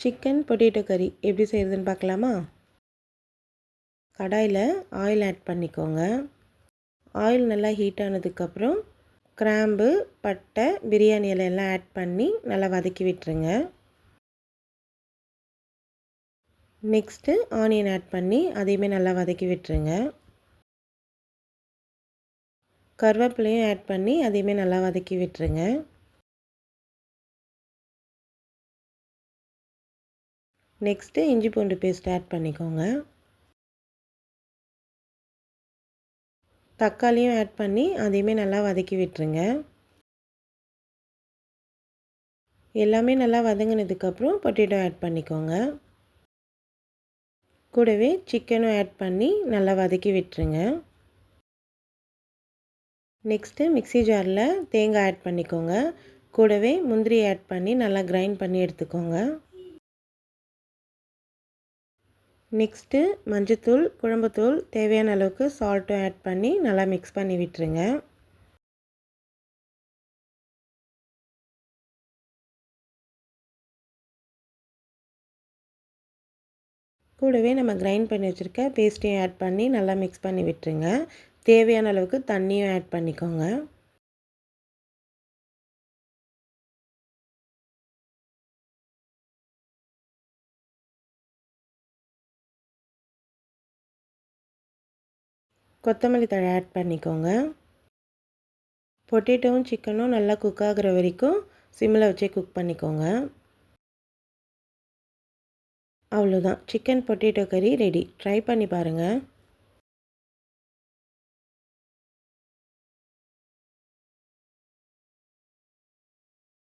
Chicken potato கறி எப்படி செய்கிறதுன்னு பார்க்கலாமா? கடாயில் ஆயில் ஆட் பண்ணிக்கோங்க. ஆயில் நல்லா ஹீட் ஆனதுக்கப்புறம் கிராம்பு, பட்டை, பிரியாணி இலை எல்லாம் ஆட் பண்ணி நல்லா வதக்கி விட்டுருங்க. நெக்ஸ்ட்டு ஆனியன் ஆட் பண்ணி அதையுமே நல்லா வதக்கி விட்டுருங்க. கருவேப்பிலையும் ஆட் பண்ணி அதையுமே நல்லா வதக்கி விட்டுருங்க. நெக்ஸ்ட்டு இஞ்சி பூண்டு பேஸ்ட் ஆட் பண்ணிக்கோங்க. தக்காளியும் ஆட் பண்ணி அதையுமே நல்லா வதக்கி விட்டுருங்க. எல்லாமே நல்லா வதங்கினதுக்கப்புறம் பொட்டேட்டோ ஆட் பண்ணிக்கோங்க. கூடவே சிக்கனும் ஆட் பண்ணி நல்லா வதக்கி விட்டுருங்க. நெக்ஸ்ட்டு மிக்ஸி ஜாரில் தேங்காய் ஆட் பண்ணிக்கோங்க. கூடவே முந்திரி ஆட் பண்ணி நல்லா கிரைண்ட் பண்ணி எடுத்துக்கோங்க. நெக்ஸ்ட்டு மஞ்சத்தூள், குழம்புத்தூள், தேவையான அளவுக்கு சால்ட்டும் ஆட் பண்ணி நல்லா மிக்ஸ் பண்ணி விட்டுருங்க. கூடவே நம்ம கிரைண்ட் பண்ணி வச்சுருக்க பேஸ்ட்டையும் ஆட் பண்ணி நல்லா மிக்ஸ் பண்ணி விட்டுருங்க. தேவையான அளவுக்கு தண்ணியும் ஆட் பண்ணிக்கோங்க. கொத்தமல்லி தழை ஆட் பண்ணிக்கோங்க. பொட்டேட்டோவும் சிக்கனும் நல்லா குக் ஆகிற வரைக்கும் சிம்மில் வச்சே குக் பண்ணிக்கோங்க. அவ்வளோதான், சிக்கன் பொட்டேட்டோ கறி ரெடி. ட்ரை பண்ணி பாருங்கள்.